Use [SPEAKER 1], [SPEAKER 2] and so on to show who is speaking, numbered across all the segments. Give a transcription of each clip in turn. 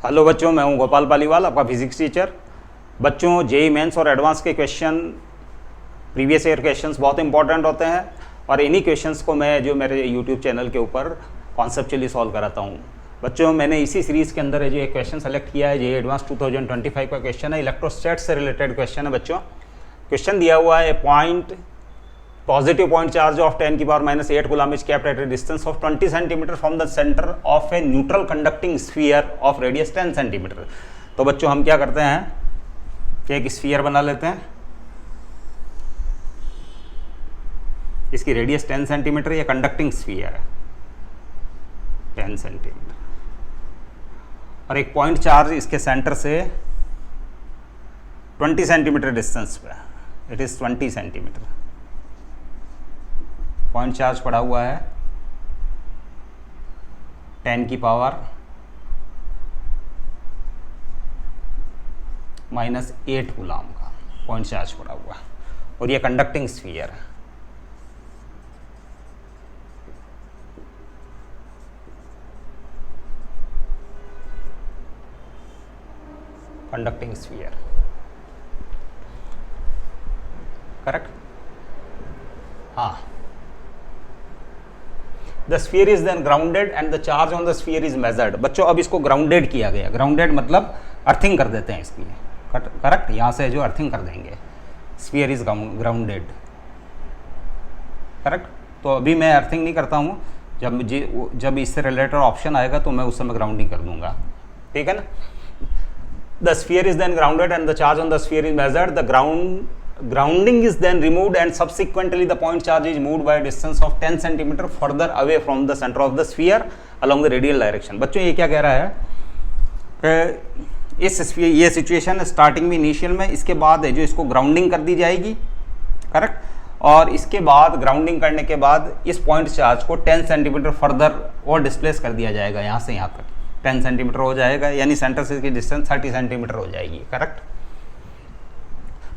[SPEAKER 1] Hello बच्चों, मैं हूं गोपाल पालीवाल, आपका फिजिक्स टीचर। बच्चों, जेईई मेंस और एडवांस के क्वेश्चन, प्रीवियस ईयर क्वेश्चंस बहुत इंपॉर्टेंट होते हैं और इन्हीं क्वेश्चंस को मैं जो मेरे यूट्यूब चैनल के ऊपर कॉन्सेप्चुअली सॉल्व कराता हूं। बच्चों, मैंने इसी सीरीज़ के अंदर जो एक क्वेश्चन सेलेक्ट किया है, जेईई एडवांस 2025 का क्वेश्चन है, इलेक्ट्रोस्टैट से रिलेटेड क्वेश्चन है। बच्चों, क्वेश्चन दिया हुआ है positive point charge of 10 की power -8 coulomb is kept at a distance of 20 cm from the center of a neutral conducting sphere of radius 10 cm। तो बच्चों, हम क्या करते हैं कि एक स्फीयर बना लेते हैं, इसकी रेडियस 10 सेंटीमीटर, ये कंडक्टिंग स्फीयर है 10 सेंटीमीटर, और एक पॉइंट चार्ज इसके सेंटर से 20 सेंटीमीटर डिस्टेंस पे, it is 20 centimetre point charge पड़ा हुआ है 10 की पावर -8 कूलम का पॉइंट चार्ज पड़ा हुआ है, और ये कंडक्टिंग स्फीयर है। Conducting sphere, correct? हाँ। The sphere is then grounded and the charge on the sphere is measured. बच्चों, अब इसको ग्राउंडेड किया गया। ग्राउंडेड मतलब अर्थिंग कर देते हैं इसकी, करेक्ट? यहाँ से जो अर्थिंग कर देंगे, स्फीयर इज ग्राउंडेड, करेक्ट? तो अभी मैं अर्थिंग नहीं करता हूँ, जब इससे रिलेटेड ऑप्शन आएगा तो मैं उस समय ग्राउंडिंग कर दूंगा, ठीक है ना? The sphere is then grounded and the charge on the sphere is measured. The grounding is then removed and subsequently the point charge is moved by a distance of 10 cm further away from the center of the sphere along the radial direction। बच्चों, ये क्या कह रहा है? इस sphere, ये situation starting में, initial में, इसके बाद है जो इसको ग्राउंडिंग कर दी जाएगी, करेक्ट? और इसके बाद ग्राउंडिंग करने के बाद इस पॉइंट चार्ज को 10 सेंटीमीटर फर्दर और डिस्प्लेस कर दिया जाएगा, यहाँ से यहाँ तक 10 सेंटीमीटर हो जाएगा, यानी सेंटर से इसकी डिस्टेंस 30 सेंटीमीटर हो जाएगी, करेक्ट?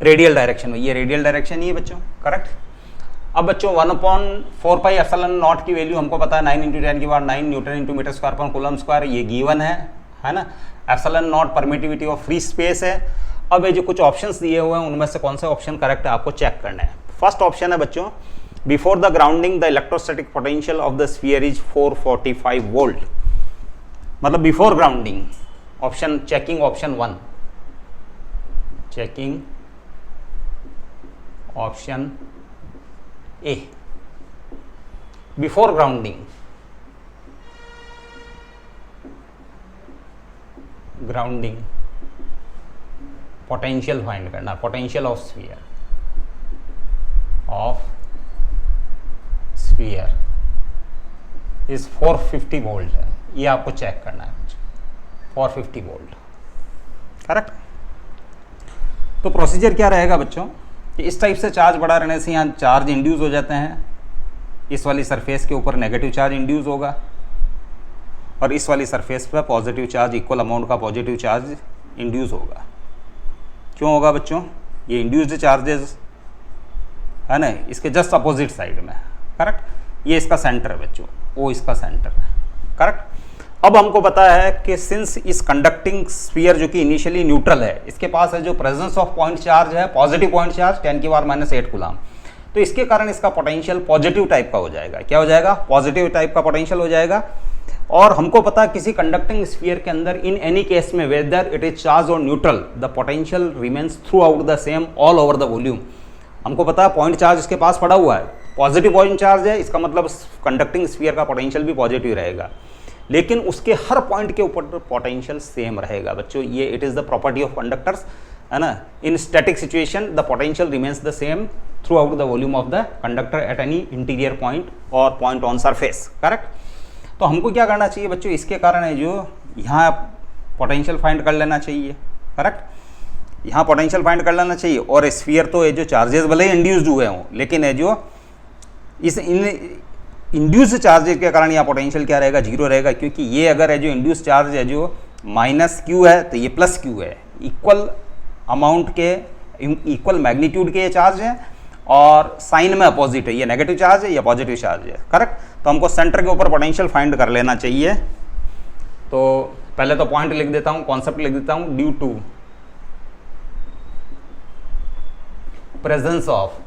[SPEAKER 1] रेडियल डायरेक्शन में, ये रेडियल डायरेक्शन ही है बच्चों, करेक्ट? अब बच्चों 1/4 पाई एप्सिलॉन नॉट की वैल्यू हमको पता है 9 × 10 की power 9 newton into metre square पर कूलम स्क्वायर, ये गिवन है ना? Epsilon nought permittivity of free space है। अब ये जो कुछ ऑप्शंस दिए हुए हैं उनमें से कौन सा ऑप्शन करेक्ट है आपको चेक करना है। फर्स्ट ऑप्शन है बच्चों, before the grounding the electrostatic potential of the sphere is 445 volt. मतलब before grounding, option checking, option 1 checking, option A before grounding, potential find करना, potential of sphere is 450 volt है, ये आपको check करना है, 450 volt, correct? तो procedure क्या रहेगा बच्चों कि इस टाइप से चार्ज बढ़ा रहने से यहाँ चार्ज इंड्यूस हो जाते हैं, इस वाली सरफेस के ऊपर नेगेटिव चार्ज इंड्यूस होगा और इस वाली सरफेस पर पॉजिटिव चार्ज, इक्वल अमाउंट का पॉजिटिव चार्ज इंड्यूस होगा। क्यों होगा बच्चों? ये इंड्यूस्ड चार्जेस है ना, इसके जस्ट अपोजिट साइड में, करेक्ट? ये इसका सेंटर है बच्चों, वो इसका सेंटर है, करेक्ट? अब हमको पता है कि सिंस इस कंडक्टिंग स्फीयर जो कि इनिशियली न्यूट्रल है, इसके पास है जो प्रेजेंस ऑफ पॉइंट चार्ज है, पॉजिटिव पॉइंट चार्ज 10 की पावर -8 कूलम, तो इसके कारण इसका पोटेंशियल पॉजिटिव टाइप का हो जाएगा। क्या हो जाएगा? पॉजिटिव टाइप का पोटेंशियल हो जाएगा। और हमको पता है किसी कंडक्टिंग स्फीयर के अंदर इन एनी केस में वेदर इट इज चार्ज और neutral, the potential remains through out the same all over the volume. हमको पता है पॉइंट चार्ज इसके पास पड़ा हुआ है, पॉजिटिव पॉइंट चार्ज है, इसका मतलब कंडक्टिंग स्फीयर का पोटेंशियल भी पॉजिटिव रहेगा, लेकिन उसके हर पॉइंट के ऊपर पोटेंशियल सेम रहेगा बच्चों। ये it is the property of conductors, है ना? इन static situation the potential remains the same throughout the volume of the conductor at any interior point और पॉइंट ऑन सरफेस, करेक्ट? तो हमको क्या करना चाहिए बच्चों? इसके कारण है जो यहाँ पोटेंशियल फाइंड कर लेना चाहिए, करेक्ट? यहाँ पोटेंशियल फाइंड कर लेना चाहिए। और स्फीयर तो ये जो चार्जेस भले ही इंड्यूस्ड हुए हों, लेकिन है जो इस इंड्यूस चार्जेस के कारण यहाँ पोटेंशियल क्या रहेगा? 0 रहेगा, क्योंकि ये अगर है जो इंड्यूस चार्ज है जो -q है तो ये +q है, इक्वल अमाउंट के, इक्वल मैग्नीट्यूड के ये चार्ज हैं और साइन में अपोजिट है, ये नेगेटिव चार्ज है या पॉजिटिव चार्ज है, करेक्ट। तो हमको सेंटर के ऊपर पोटेंशियल फाइंड कर लेना चाहिए। तो पहले तो पॉइंट लिख देता हूं, कॉन्सेप्ट लिख देता हूं, ड्यू टू प्रेजेंस ऑफ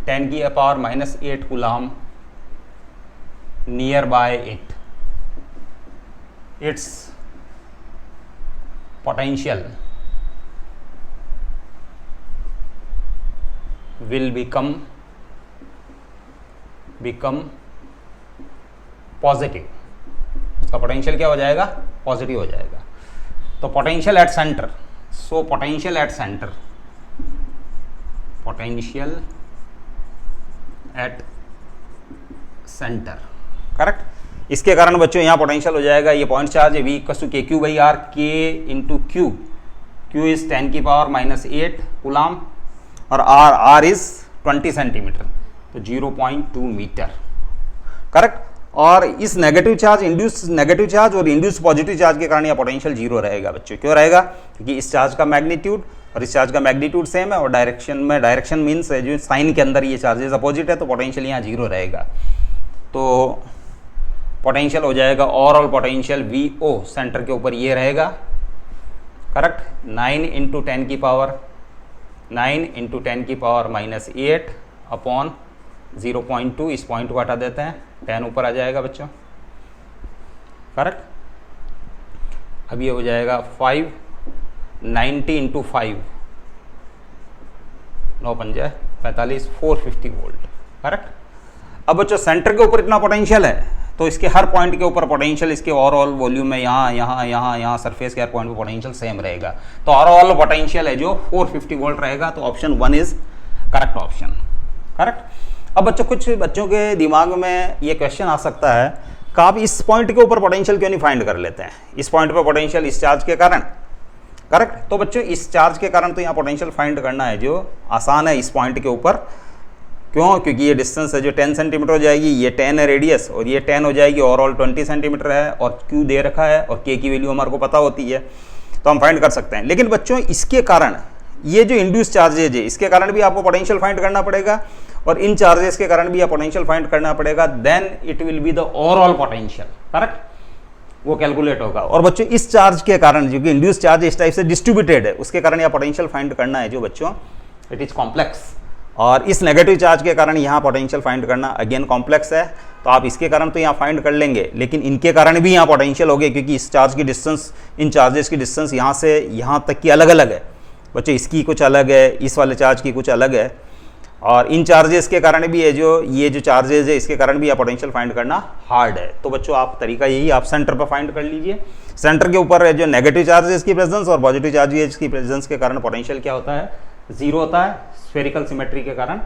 [SPEAKER 1] 10 की power -8 coulomb near by it, it's potential will become positive. उसका पोटेंशियल क्या हो जाएगा? पॉजिटिव हो जाएगा। तो potential at centre, so potential at centre, potential at centre, correct. इसके कारण बच्चों यहाँ पोटेंशियल हो जाएगा, ये पॉइंट चार्ज है, V = KQ/R, K into Q, Q is 10 की पावर -8 कूलम और R इज 20 सेंटीमीटर, तो 0.2 मीटर, करेक्ट। और इस negative charge, induce negative charge और इंड्यूस पॉजिटिव चार्ज के कारण यह पोटेंशियल 0 रहेगा बच्चों। क्यों रहेगा? क्योंकि इस चार्ज का मैग्नीट्यूड और इस चार्ज का मैग्नीट्यूड सेम है और डायरेक्शन मीन्स जो साइन के अंदर ये चार्जेस अपोजिट है, तो पोटेंशियल यहाँ 0 रहेगा। तो पोटेंशियल हो जाएगा ओवरऑल पोटेंशियल VO सेंटर के ऊपर ये रहेगा, करेक्ट। 9 इंटू 10 की पावर -8 अपॉन 0.2, इस पॉइंट को हटा देते हैं, 10 ऊपर आ जाएगा बच्चों, करेक्ट। अब ये हो जाएगा 590 इंटू 5, 9 पंजे 45, 450 वोल्ट, करेक्ट। अब बच्चों सेंटर के ऊपर इतना पोटेंशियल है, तो इसके हर पॉइंट के ऊपर पोटेंशियल इसके ओवरऑल वॉल्यूम में यहाँ सरफेस के हर पॉइंट पे पोटेंशियल सेम रहेगा। तो ओवरऑल पोटेंशियल है जो 450 वोल्ट रहेगा। तो option 1 is correct option, correct. अब बच्चों कुछ बच्चों के दिमाग में ये क्वेश्चन आ सकता है कि आप इस पॉइंट के ऊपर पोटेंशियल क्यों नहीं फाइंड कर लेते हैं? इस पॉइंट पे पोटेंशियल इस चार्ज के कारण, करेक्ट। तो बच्चों इस चार्ज के कारण तो यहाँ पोटेंशियल फाइंड करना है जो आसान है इस पॉइंट के ऊपर। क्यों? क्योंकि ये डिस्टेंस है जो 10 सेंटीमीटर हो जाएगी, ये 10 है रेडियस और ये 10 हो जाएगी, ओवरऑल 20 सेंटीमीटर है और Q दे रखा है और K की वैल्यू हमारे को पता होती है, तो हम फाइंड कर सकते हैं। लेकिन बच्चों इसके कारण ये जो इंड्यूस चार्जेज है इसके कारण भी आपको पोटेंशियल फाइंड करना पड़ेगा और इन चार्जेस के कारण भी आप पोटेंशियल फाइंड करना पड़ेगा, then it will be the overall potential, correct, वो कैलकुलेट होगा। और बच्चों इस चार्ज के कारण जो कि इंड्यूस चार्ज इस टाइप से डिस्ट्रीब्यूटेड है उसके कारण यह पोटेंशियल फाइंड करना है जो बच्चों इट इज कॉम्प्लेक्स। और इस नेगेटिव चार्ज के कारण यहाँ पोटेंशियल फाइंड करना अगेन कॉम्प्लेक्स है। तो आप इसके कारण तो यहाँ फाइंड कर लेंगे, लेकिन इनके कारण भी यहाँ पोटेंशियल हो गए क्योंकि इस चार्ज की डिस्टेंस, इन चार्जेस की डिस्टेंस यहाँ से यहाँ तक की अलग अलग है बच्चे, इसकी कुछ अलग है, इस वाले चार्ज की कुछ अलग है। और इन चार्जेस के कारण भी है जो ये जो चार्जेस है इसके कारण भी आप पोटेंशियल फाइंड करना हार्ड है। तो बच्चों आप तरीका यही, आप सेंटर पर फाइंड कर लीजिए। सेंटर के ऊपर है जो नेगेटिव चार्जेस की प्रेजेंस और पॉजिटिव चार्जेस की प्रेजेंस के कारण पोटेंशियल क्या होता है? 0 होता है स्फेरिकल सिमेट्री के कारण।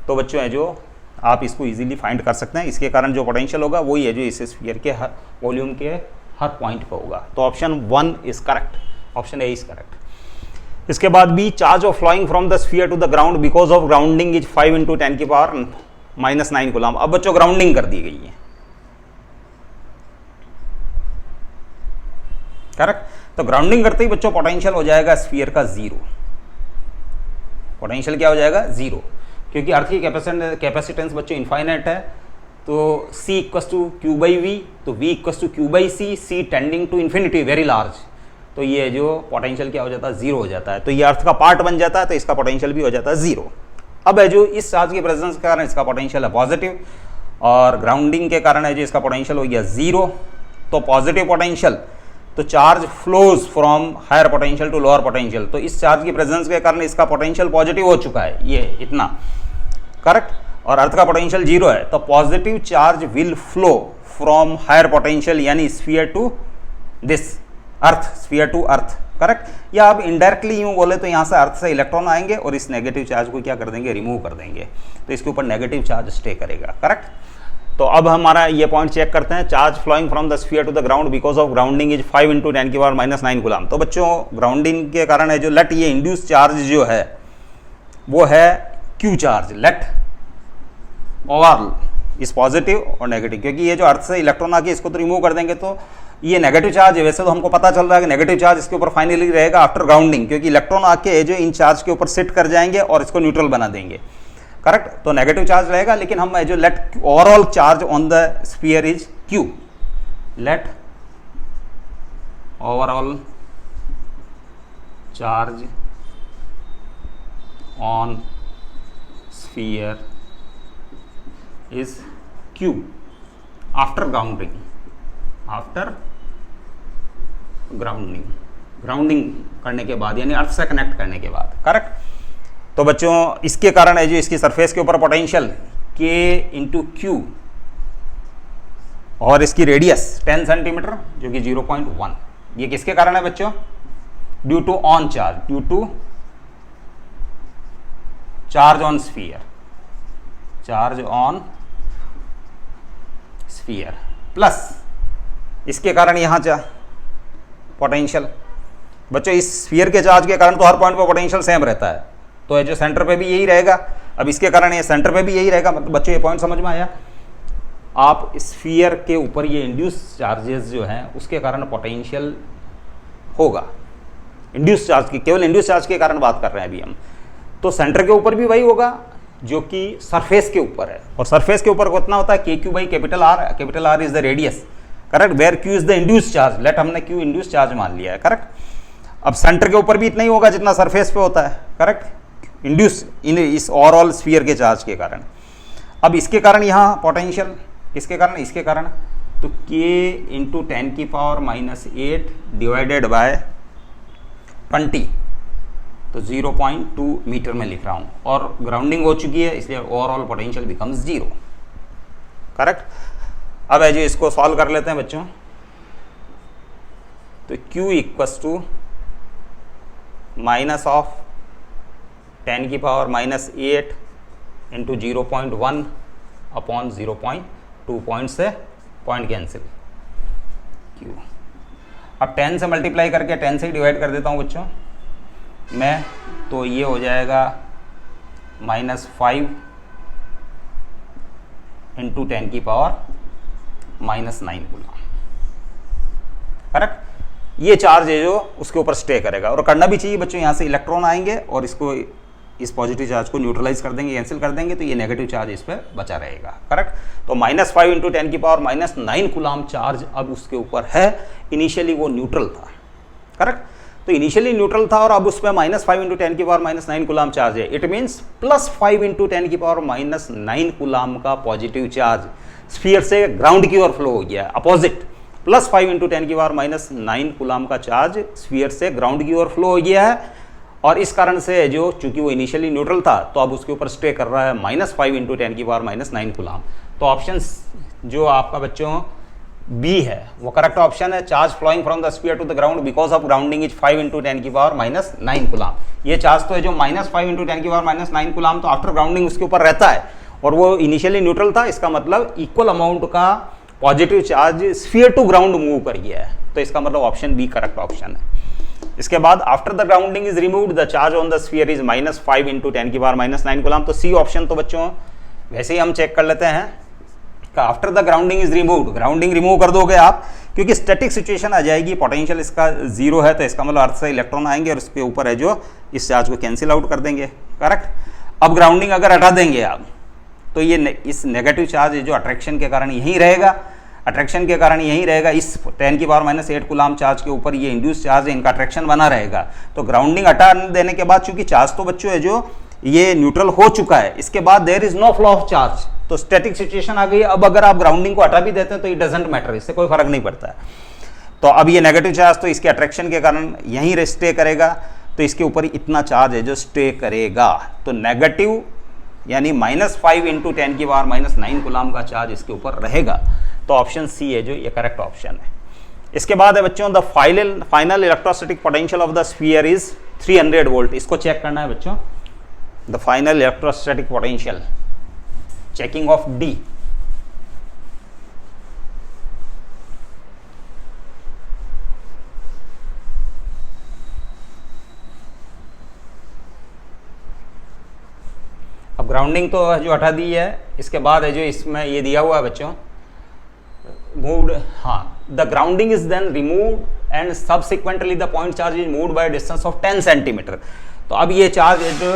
[SPEAKER 1] तो बच्चों है जो आप इसको इजीली फाइंड कर सकते हैं। इसके कारण जो पोटेंशियल होगा वही है जो इस स्फीयर के हर वॉल्यूम के हर पॉइंट पे होगा। तो option 1 is correct, option A is correct. इसके बाद भी charge of flowing from the sphere to the ground because of grounding is 5 × 10 की पावर -9 कूलम। अब बच्चों ग्राउंडिंग कर दी गई है, करेक्ट। तो ग्राउंडिंग करते ही बच्चों पोटेंशियल हो जाएगा स्फीयर का 0। पोटेंशियल क्या हो जाएगा? 0, क्योंकि अर्थ की कैपेसिटेंस बच्चों इनफाइनाइट है। तो C = Q/V, तो V = Q/C, C tending to infinity, very large. तो ये जो पोटेंशियल क्या हो जाता है? 0 हो जाता है। तो ये अर्थ का पार्ट बन जाता है, तो इसका पोटेंशियल भी हो जाता है 0। अब है जो इस चार्ज की प्रेजेंस के कारण इसका पोटेंशियल है पॉजिटिव और ग्राउंडिंग के कारण है जो इसका पोटेंशियल हो गया 0। तो पॉजिटिव पोटेंशियल, तो charge flows from higher potential to lower potential. तो इस चार्ज की प्रेजेंस के कारण इसका पोटेंशियल पॉजिटिव हो चुका है, ये इतना, करेक्ट। और अर्थ का पोटेंशियल 0 है, तो positive charge will flow from higher potential यानी sphere to this earth, sphere to earth, correct. या आप इनडायरेक्टली यूं बोले तो यहाँ से अर्थ से इलेक्ट्रॉन आएंगे और इस नेगेटिव चार्ज को क्या कर देंगे? रिमूव कर देंगे, तो इसके ऊपर नेगेटिव चार्ज स्टे करेगा, करेक्ट। तो अब हमारा ये पॉइंट चेक करते हैं। Charge flowing from the sphere to the ground because of grounding is 5 × 10 की पावर -9 कूलम। तो बच्चों ग्राउंडिंग के कारण है जो लेट ये इंड्यूस चार्ज जो है वो है Q charge, net overall is positive और नेगेटिव, क्योंकि ये जो अर्थ से इलेक्ट्रॉन आके इसको तो रिमूव कर देंगे तो ये नेगेटिव चार्ज है। वैसे तो हमको पता चल रहा है कि नेगेटिव चार्ज इसके ऊपर फाइनली रहेगा आफ्टर ग्राउंडिंग, क्योंकि इलेक्ट्रॉन आके जो इन चार्ज के ऊपर सिट कर जाएंगे और इसको न्यूट्रल बना देंगे, करेक्ट। तो नेगेटिव चार्ज रहेगा, लेकिन हम जो net overall charge on the sphere is Q, net overall charge on sphere is Q after grounding करने के बाद, यानी अर्थ से कनेक्ट करने के बाद। करेक्ट। तो बच्चों इसके कारण है जो इसकी सरफेस के ऊपर पोटेंशियल K इंटू क्यू और इसकी रेडियस 10 सेंटीमीटर जो कि 0.1, ये किसके कारण है बच्चों? Due to on charge, due to charge on sphere, charge on sphere plus इसके कारण यहां पोटेंशियल। बच्चों इस स्फीयर के चार्ज के कारण तो हर पॉइंट पे पोटेंशियल सेम रहता है, तो ये जो सेंटर पे भी यही रहेगा। अब इसके कारण ये सेंटर पे भी यही रहेगा। मतलब बच्चों ये पॉइंट समझ में आया? आप स्फीयर के ऊपर ये इंड्यूस चार्जेस जो हैं उसके कारण पोटेंशियल होगा। इंड्यूस चार्ज की, केवल इंड्यूस चार्ज के कारण बात कर रहे हैं अभी हम। तो सेंटर के ऊपर भी वही होगा जो कि सरफेस के ऊपर है, और सरफेस के ऊपर कितना होता है? K Q by capital R. Capital R is the radius. Correct. Where Q is the induce charge. Let हमने क्यू इंड्यूस चार्ज मान लिया है। करेक्ट। अब सेंटर के ऊपर भी इतना ही होगा जितना सरफेस पे होता है। करेक्ट। इंड्यूस इन इस ओवरऑल स्फीयर के चार्ज के कारण। अब इसके कारण यहाँ पोटेंशियल, इसके कारण, इसके कारण, तो k इंटू 10 की पावर -8 डिवाइडेड बाय 20, तो 0.2 मीटर में लिख रहा हूं, और ग्राउंडिंग हो चुकी है इसलिए ओवरऑल पोटेंशियल बिकम्स 0। करेक्ट। अब है जो इसको सॉल्व कर लेते हैं बच्चों। तो Q equals to minus of 10 की पावर -8 इंटू 0.1 अपॉन 0.2, पॉइंट से पॉइंट कैंसिल Q। अब 10 से मल्टीप्लाई करके 10 से ही डिवाइड कर देता हूं बच्चों मैं, तो ये हो जाएगा -5 इंटू 10 की पावर -9 कूलम। करेक्ट। ये चार्ज है जो उसके ऊपर स्टे करेगा, और करना भी चाहिए बच्चों। यहाँ से इलेक्ट्रॉन आएंगे और इसको, इस पॉजिटिव चार्ज को न्यूट्रलाइज कर देंगे, कैंसिल कर देंगे, तो ये नेगेटिव चार्ज इस पर बचा रहेगा। करेक्ट। तो -5 इंटू 10 की पावर -9 कूलम चार्ज अब उसके ऊपर है। इनिशियली वो न्यूट्रल था। करेक्ट। तो इनिशियली न्यूट्रल था और अब उसमें -5 इंटू 10 की पावर -9 कूलम चार्ज है। इट मीन्स +5 इंटू 10 की पावर -9 कूलम का पॉजिटिव चार्ज स्फीयर से ग्राउंड की ओर फ्लो हो गया। अपोजिट, +5 इंटू 10 की पावर -9 कूलम का चार्ज स्फीयर से ग्राउंड की ओर फ्लो हो गया है, और इस कारण से जो, चूंकि वो इनिशियली न्यूट्रल था तो अब उसके ऊपर स्टे कर रहा है -5 इंटू 10 की पावर -9 कूलम। तो ऑप्शन जो आपका बच्चों बी है वो करेक्ट ऑप्शन है। Charge flowing from the sphere to the ground because of grounding is 5 into 10 की पावर -9 कूलम। ये चार्ज तो है जो -5 इंटू 10 की पावर -9 कूलम, तो आफ्टर ग्राउंडिंग उसके ऊपर रहता है, और वो इनिशियली न्यूट्रल था। इसका मतलब इक्वल अमाउंट का positive charge sphere to ground move कर गया है, तो इसका मतलब ऑप्शन बी करेक्ट ऑप्शन है। इसके बाद after the grounding is removed the charge on the sphere is -5 into 10 की पावर -9 कूलम। तो सी ऑप्शन तो बच्चों वैसे ही हम चेक कर लेते हैं। After the grounding is removed, grounding remove कर दोगे आप, क्योंकि स्टैटिक सिचुएशन आ जाएगी, पोटेंशियल इसका 0 है, तो इसका मतलब अर्थ से इलेक्ट्रॉन आएंगे और उसके ऊपर है जो इस चार्ज को कैंसिल आउट कर देंगे। करेक्ट। अब ग्राउंडिंग अगर हटा देंगे आप, तो ये इस नेगेटिव चार्ज जो अट्रैक्शन के कारण यहीं रहेगा, अट्रैक्शन के कारण यहीं रहेगा। इस 10 की पावर -8 कूलम चार्ज के ऊपर ये इंड्यूस चार्ज है, इनका अट्रैक्शन बना रहेगा। तो ग्राउंडिंग हटा देने के बाद, चूंकि चार्ज तो बच्चों है जो ये न्यूट्रल हो चुका है, इसके बाद there is no flow of charge, तो स्टैटिक सिचुएशन आ गई। अब अगर आप ग्राउंडिंग को हटा भी देते हैं तो इट डजंट मैटर, इससे कोई फर्क नहीं पड़ता है। तो अब ये नेगेटिव चार्ज तो इसके अट्रैक्शन के कारण यहीं स्टे करेगा, तो इसके ऊपर इतना चार्ज है जो स्टे करेगा। तो नेगेटिव यानी -5 इंटू 10 की पावर -9 कूलम का चार्ज इसके ऊपर रहेगा। तो ऑप्शन सी है जो ये करेक्ट ऑप्शन है। इसके बाद है बच्चों the final electrostatic potential of the sphere is 300 volt. इसको चेक करना है बच्चों, the final electrostatic potential, checking of D. अब ग्राउंडिंग तो जो हटा दी है, इसके बाद है जो इसमें ये दिया हुआ है बच्चों मूव्ड, हाँ, the grounding is then removed and subsequently the point charge is moved by distance of 10 centimetre. तो अब ये चार्ज है जो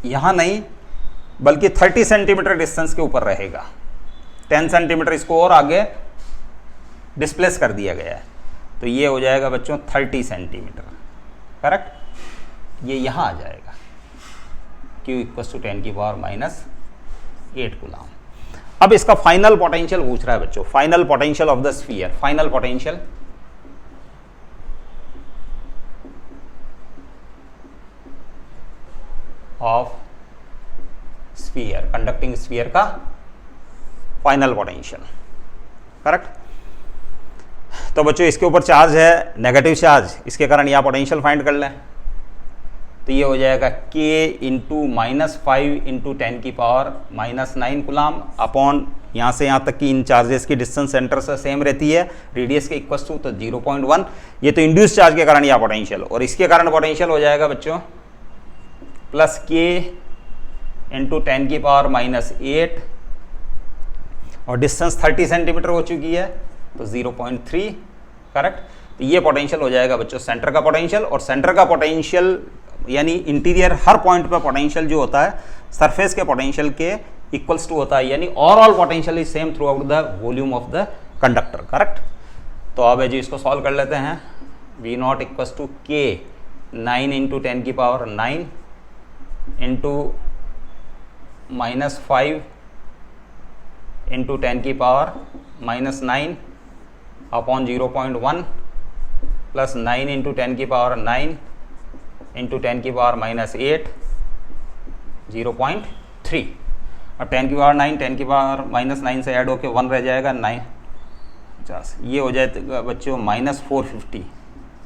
[SPEAKER 1] यहाँ नहीं बल्कि 30 सेंटीमीटर डिस्टेंस के ऊपर रहेगा। 10 सेंटीमीटर इसको और आगे डिस्प्लेस कर दिया गया है, तो ये हो जाएगा बच्चों 30 सेंटीमीटर, करेक्ट। ये यहाँ आ जाएगा Q इक्वल्स टू 10 की पावर माइनस 8 कूलम। अब इसका फाइनल पोटेंशियल पूछ रहा है बच्चों, final potential of the sphere, final potential of sphere, conducting sphere का फाइनल पोटेंशियल, करेक्ट। तो बच्चों इसके ऊपर चार्ज है नेगेटिव चार्ज, इसके कारण यह पोटेंशियल फाइंड कर लें, तो ये हो जाएगा k इंटू -5 इंटू 10 की पावर -9 कूलम अपॉन यहाँ से यहाँ तक की इन चार्जेस की डिस्टेंस सेंटर से सेम रहती है, रेडियस के इक्वल टू, तो 0.1। ये तो इंड्यूस चार्ज के कारण यह पोटेंशियल, और इसके कारण पोटेंशियल हो जाएगा बच्चों प्लस k इंटू 10 की पावर -8, और डिस्टेंस 30 सेंटीमीटर हो चुकी है, तो 0.3, करेक्ट। तो ये पोटेंशियल हो जाएगा बच्चों सेंटर का पोटेंशियल, और सेंटर का पोटेंशियल यानी इंटीरियर हर पॉइंट पे पोटेंशियल जो होता है सरफेस के पोटेंशियल के इक्वल्स टू होता है, यानी overall potential is same throughout the volume of the conductor, correct. तो अब जी इसको सॉल्व कर लेते हैं। V nought equals to k 9 into 10 की पावर 9 इंटू -5 इंटू 10 की पावर -9 अपॉन 0.1 प्लस 9 इंटू 10 की पावर 9 इंटू 10 की पावर -8 0.3, और 10 की पावर 9 10 की पावर -9 से ऐड होके 1 रह जाएगा 9 50, ये हो जाएगा बच्चों -450,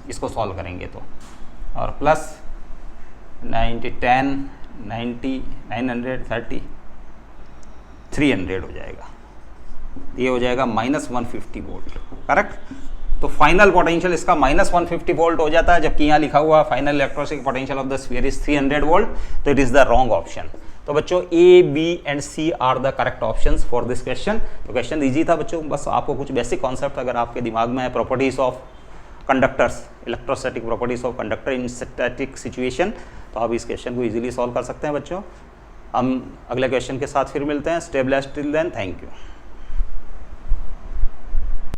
[SPEAKER 1] इसको सॉल्व करेंगे तो, और प्लस 90 10 90 930 300 हो जाएगा, ये हो जाएगा -150 वोल्ट, करेक्ट। तो फाइनल पोटेंशियल इसका -150 वोल्ट हो जाता है, जबकि यहाँ लिखा हुआ final electrostatic potential of the sphere is 300 volt, तो it is the wrong option. तो बच्चों A, B and C are the correct options for this question. तो क्वेश्चन इजी था बच्चों, बस आपको कुछ बेसिक कॉन्सेप्ट अगर आपके दिमाग में है, properties of conductors, electrostatic properties of conductor in static situation, तो आप इस क्वेश्चन को इजीली सॉल्व कर सकते हैं बच्चों। हम अगले क्वेश्चन के साथ फिर मिलते हैं। Stay blessed till then, thank you.